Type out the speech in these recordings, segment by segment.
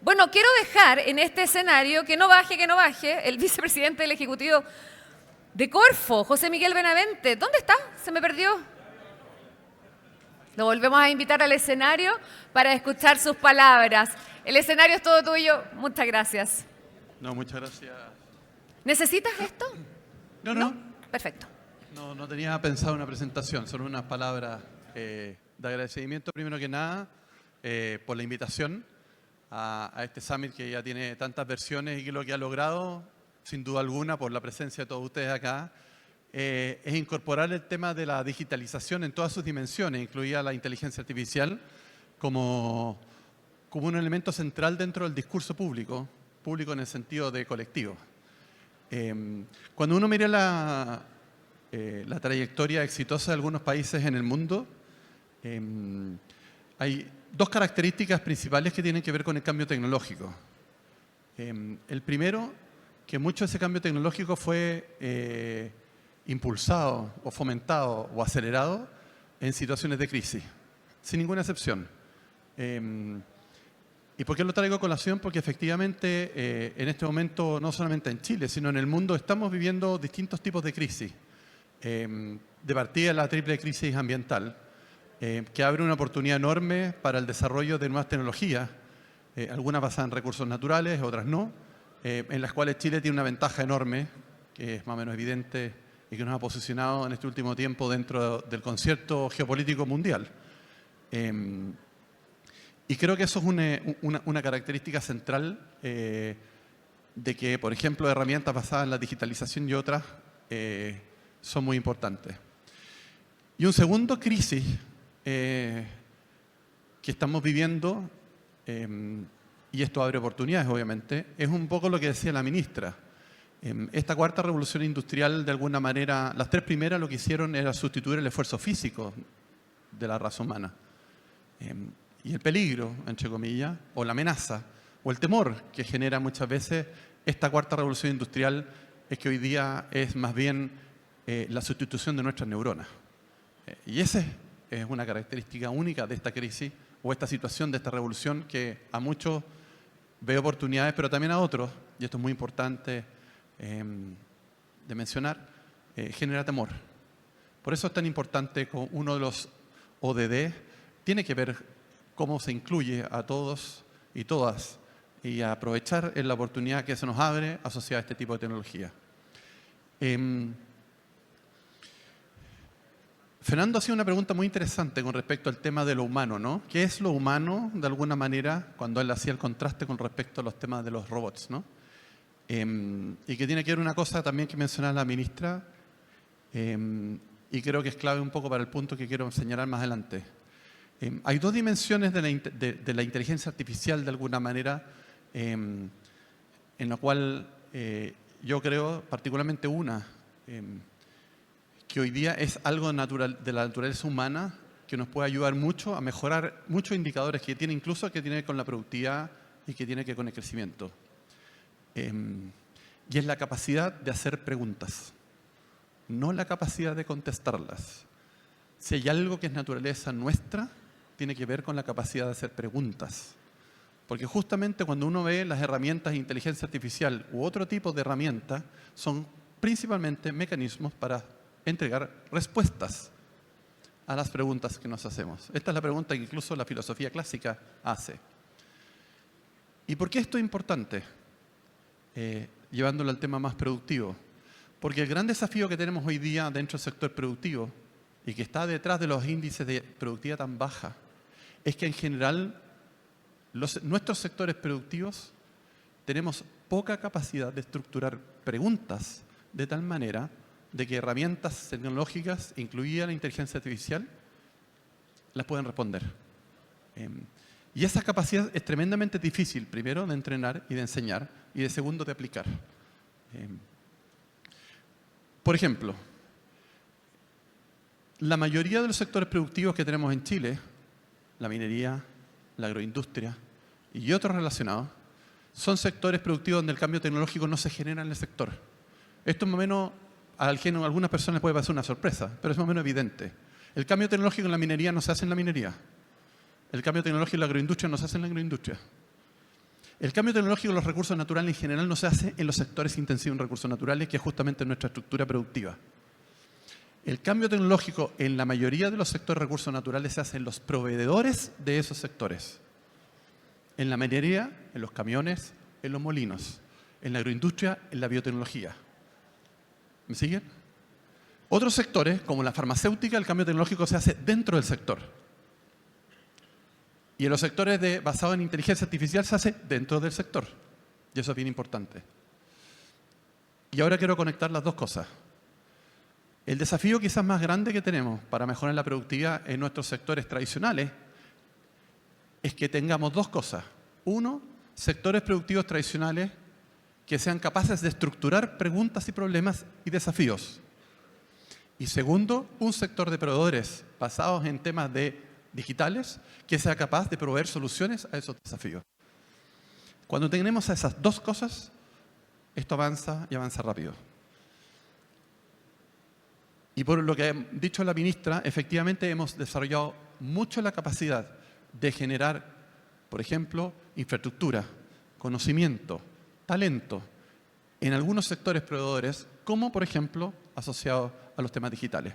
Bueno, quiero dejar en este escenario que no baje, el vicepresidente del Ejecutivo de Corfo, José Miguel Benavente. ¿Dónde está? Se me perdió. Lo volvemos a invitar al escenario para escuchar sus palabras. El escenario es todo tuyo. Muchas gracias. No, muchas gracias. ¿Necesitas esto? No. Perfecto. No tenía pensado una presentación, son unas palabras de agradecimiento, primero que nada, por la invitación a este summit que ya tiene tantas versiones y que lo que ha logrado, sin duda alguna, por la presencia de todos ustedes acá, es incorporar el tema de la digitalización en todas sus dimensiones, incluida la inteligencia artificial, como un elemento central dentro del discurso público en el sentido de colectivo. Cuando uno mira la trayectoria exitosa de algunos países en el mundo, hay dos características principales que tienen que ver con el cambio tecnológico. El primero, que mucho de ese cambio tecnológico fue impulsado o fomentado o acelerado en situaciones de crisis, sin ninguna excepción. ¿Y por qué lo traigo a colación? Porque efectivamente en este momento, no solamente en Chile, sino en el mundo, estamos viviendo distintos tipos de crisis. De partida la triple crisis ambiental, que abre una oportunidad enorme para el desarrollo de nuevas tecnologías, algunas basadas en recursos naturales, otras no, en las cuales Chile tiene una ventaja enorme, que es más o menos evidente y que nos ha posicionado en este último tiempo dentro del concierto geopolítico mundial. Y creo que eso es una característica central de que, por ejemplo, herramientas basadas en la digitalización y otras son muy importantes. Y un segundo crisis que estamos viviendo, y esto abre oportunidades obviamente, es un poco lo que decía la ministra. Esta cuarta revolución industrial, de alguna manera, las tres primeras lo que hicieron era sustituir el esfuerzo físico de la raza humana. Y el peligro, entre comillas, o la amenaza, o el temor que genera muchas veces esta cuarta revolución industrial es que hoy día es más bien la sustitución de nuestras neuronas. Y esa es una característica única de esta crisis o esta situación de esta revolución que a muchos ve oportunidades, pero también a otros, y esto es muy importante de mencionar, genera temor. Por eso es tan importante que uno de los ODD tiene que ver cómo se incluye a todos y todas y a aprovechar la oportunidad que se nos abre asociada a este tipo de tecnología. Fernando hacía una pregunta muy interesante con respecto al tema de lo humano, ¿no? ¿Qué es lo humano, de alguna manera, cuando él hacía el contraste con respecto a los temas de los robots, ¿no? Y que tiene que ver una cosa también que mencionaba la ministra, y creo que es clave un poco para el punto que quiero señalar más adelante. Hay dos dimensiones de la inteligencia artificial, de alguna manera, en la cual yo creo, particularmente una, que hoy día es algo natural, de la naturaleza humana, que nos puede ayudar mucho a mejorar muchos indicadores que tiene, incluso que tiene con la productividad y que tiene que ver con el crecimiento. Y es la capacidad de hacer preguntas, no la capacidad de contestarlas. Si hay algo que es naturaleza nuestra, tiene que ver con la capacidad de hacer preguntas. Porque justamente cuando uno ve las herramientas de inteligencia artificial u otro tipo de herramientas, son principalmente mecanismos para entregar respuestas a las preguntas que nos hacemos. Esta es la pregunta que incluso la filosofía clásica hace. ¿Y por qué esto es importante? Llevándolo al tema más productivo. Porque el gran desafío que tenemos hoy día dentro del sector productivo y que está detrás de los índices de productividad tan baja, es que en general nuestros sectores productivos tenemos poca capacidad de estructurar preguntas de tal manera de que herramientas tecnológicas, incluida la inteligencia artificial, las pueden responder. Y esa capacidad es tremendamente difícil, primero, de entrenar y de enseñar, y de segundo, de aplicar. Por ejemplo, la mayoría de los sectores productivos que tenemos en Chile, la minería, la agroindustria y otros relacionados, son sectores productivos donde el cambio tecnológico no se genera en el sector. Esto más o menos a algunas personas les puede parecer una sorpresa, pero es más o menos evidente. El cambio tecnológico en la minería no se hace en la minería. El cambio tecnológico en la agroindustria no se hace en la agroindustria. El cambio tecnológico de los recursos naturales en general no se hace en los sectores intensivos en recursos naturales, que es justamente nuestra estructura productiva. El cambio tecnológico en la mayoría de los sectores de recursos naturales se hace en los proveedores de esos sectores. En la minería, en los camiones, en los molinos. En la agroindustria, en la biotecnología. ¿Me siguen? Otros sectores, como la farmacéutica, el cambio tecnológico se hace dentro del sector. Y en los sectores basados en inteligencia artificial se hace dentro del sector. Y eso es bien importante. Y ahora quiero conectar las dos cosas. El desafío quizás más grande que tenemos para mejorar la productividad en nuestros sectores tradicionales es que tengamos dos cosas. Uno, sectores productivos tradicionales que sean capaces de estructurar preguntas y problemas y desafíos. Y segundo, un sector de proveedores basados en temas digitales que sea capaz de proveer soluciones a esos desafíos. Cuando tenemos esas dos cosas, esto avanza y avanza rápido. Y por lo que ha dicho la ministra, efectivamente hemos desarrollado mucho la capacidad de generar, por ejemplo, infraestructura, conocimiento, talento en algunos sectores proveedores, como por ejemplo asociados a los temas digitales.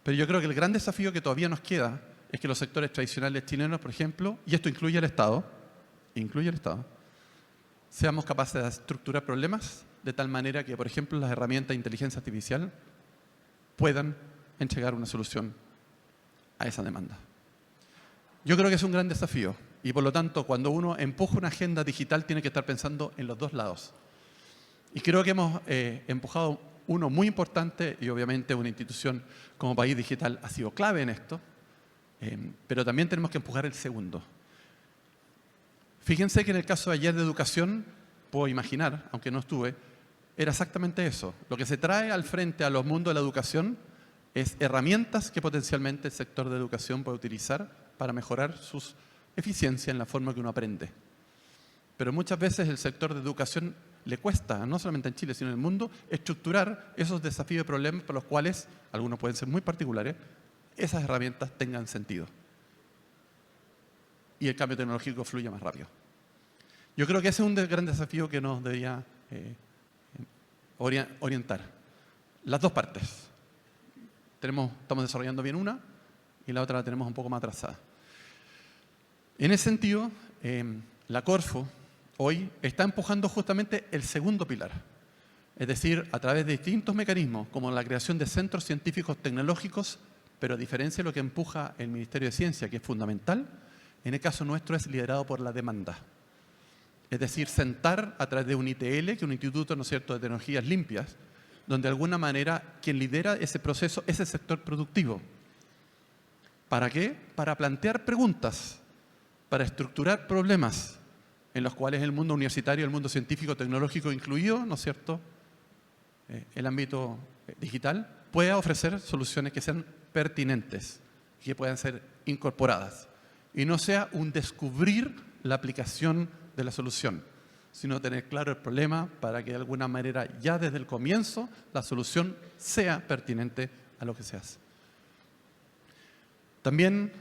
Pero yo creo que el gran desafío que todavía nos queda es que los sectores tradicionales chilenos, por ejemplo, y esto incluye el Estado, seamos capaces de estructurar problemas de tal manera que, por ejemplo, las herramientas de inteligencia artificial puedan entregar una solución a esa demanda. Yo creo que es un gran desafío y, por lo tanto, cuando uno empuja una agenda digital tiene que estar pensando en los dos lados. Y creo que hemos empujado uno muy importante y obviamente una institución como País Digital ha sido clave en esto, pero también tenemos que empujar el segundo. Fíjense que en el caso de ayer de educación, puedo imaginar, aunque no estuve, era exactamente eso. Lo que se trae al frente a los mundos de la educación es herramientas que potencialmente el sector de educación puede utilizar para mejorar su eficiencia en la forma que uno aprende. Pero muchas veces el sector de educación le cuesta, no solamente en Chile, sino en el mundo, estructurar esos desafíos y problemas por los cuales, algunos pueden ser muy particulares, esas herramientas tengan sentido. Y el cambio tecnológico fluya más rápido. Yo creo que ese es un gran desafío que nos debería orientar. Las dos partes. Estamos desarrollando bien una y la otra la tenemos un poco más atrasada. En ese sentido, la Corfo hoy está empujando justamente el segundo pilar. Es decir, a través de distintos mecanismos, como la creación de centros científicos tecnológicos, pero a diferencia de lo que empuja el Ministerio de Ciencia, que es fundamental, en el caso nuestro es liderado por la demanda. Es decir, sentar a través de un ITL, que es un Instituto, ¿no es cierto?, de Tecnologías Limpias, donde de alguna manera quien lidera ese proceso es el sector productivo. ¿Para qué? Para plantear preguntas, para estructurar problemas en los cuales el mundo universitario, el mundo científico, tecnológico incluido, ¿no es cierto?, el ámbito digital, pueda ofrecer soluciones que sean pertinentes, que puedan ser incorporadas. Y no sea un descubrir la aplicación de la solución, sino tener claro el problema para que de alguna manera ya desde el comienzo la solución sea pertinente a lo que se hace. También,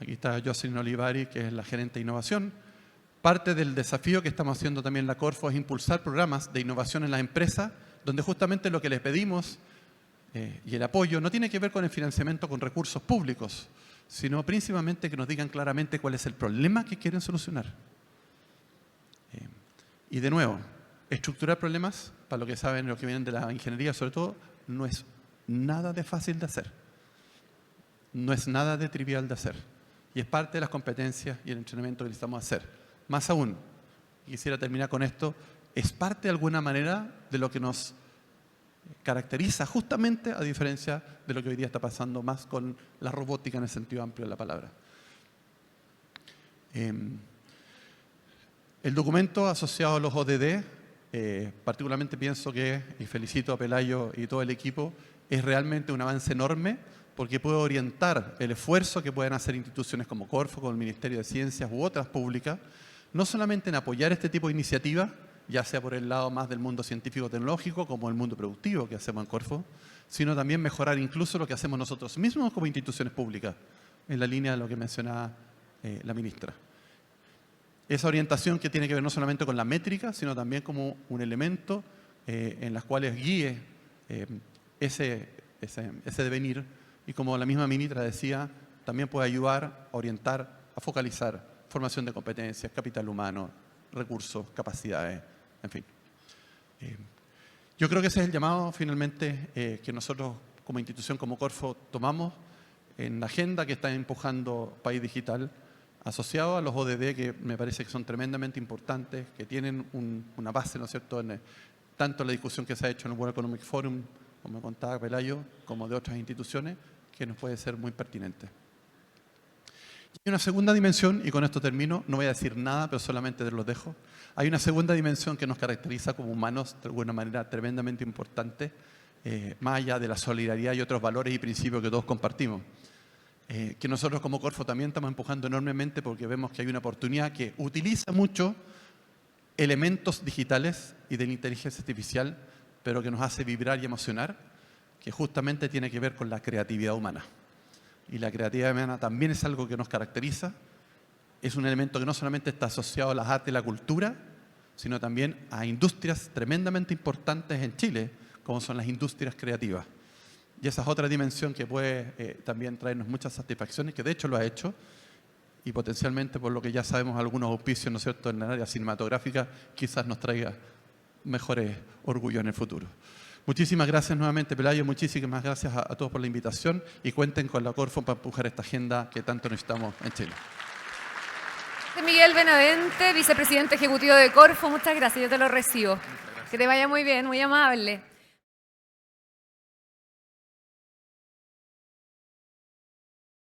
aquí está Jocelyn Olivari, que es la gerente de innovación. Parte del desafío que estamos haciendo también en la Corfo es impulsar programas de innovación en las empresas, donde justamente lo que les pedimos y el apoyo no tiene que ver con el financiamiento con recursos públicos, sino principalmente que nos digan claramente cuál es el problema que quieren solucionar. Y de nuevo, estructurar problemas, para lo que saben, los que vienen de la ingeniería sobre todo, no es nada de fácil de hacer. No es nada de trivial de hacer. Y es parte de las competencias y el entrenamiento que necesitamos hacer. Más aún, quisiera terminar con esto, es parte de alguna manera de lo que nos caracteriza justamente a diferencia de lo que hoy día está pasando más con la robótica en el sentido amplio de la palabra. El documento asociado a los ODD, particularmente pienso que, y felicito a Pelayo y todo el equipo, es realmente un avance enorme porque puede orientar el esfuerzo que pueden hacer instituciones como Corfo, como el Ministerio de Ciencias u otras públicas, no solamente en apoyar este tipo de iniciativas, ya sea por el lado más del mundo científico-tecnológico como el mundo productivo que hacemos en Corfo, sino también mejorar incluso lo que hacemos nosotros mismos como instituciones públicas, en la línea de lo que mencionaba la ministra. Esa orientación que tiene que ver no solamente con la métrica, sino también como un elemento en las cuales guíe ese devenir, y como la misma ministra decía, también puede ayudar a orientar, a focalizar formación de competencias, capital humano, recursos, capacidades, en fin. Yo creo que ese es el llamado finalmente que nosotros como institución, como Corfo, tomamos en la agenda que está empujando País Digital, asociado a los ODD, que me parece que son tremendamente importantes, que tienen una base, ¿no es cierto?, en tanto la discusión que se ha hecho en el World Economic Forum, como me contaba Pelayo, como de otras instituciones, que nos puede ser muy pertinente. Hay una segunda dimensión, y con esto termino, no voy a decir nada, pero solamente los dejo. Hay una segunda dimensión que nos caracteriza como humanos de alguna manera tremendamente importante, más allá de la solidaridad y otros valores y principios que todos compartimos. Que nosotros como Corfo también estamos empujando enormemente porque vemos que hay una oportunidad que utiliza mucho elementos digitales y de la inteligencia artificial, pero que nos hace vibrar y emocionar, que justamente tiene que ver con la creatividad humana. Y la creatividad humana también es algo que nos caracteriza, es un elemento que no solamente está asociado a las artes y la cultura, sino también a industrias tremendamente importantes en Chile, como son las industrias creativas. Y esa es otra dimensión que puede también traernos muchas satisfacciones, que de hecho lo ha hecho, y potencialmente, por lo que ya sabemos, algunos auspicios, ¿no es cierto?, en el área cinematográfica, quizás nos traiga mejores orgullos en el futuro. Muchísimas gracias nuevamente, Pelayo, muchísimas gracias a todos por la invitación y cuenten con la Corfo para empujar esta agenda que tanto necesitamos en Chile. Miguel Benavente, vicepresidente ejecutivo de Corfo, muchas gracias, yo te lo recibo. Que te vaya muy bien, muy amable.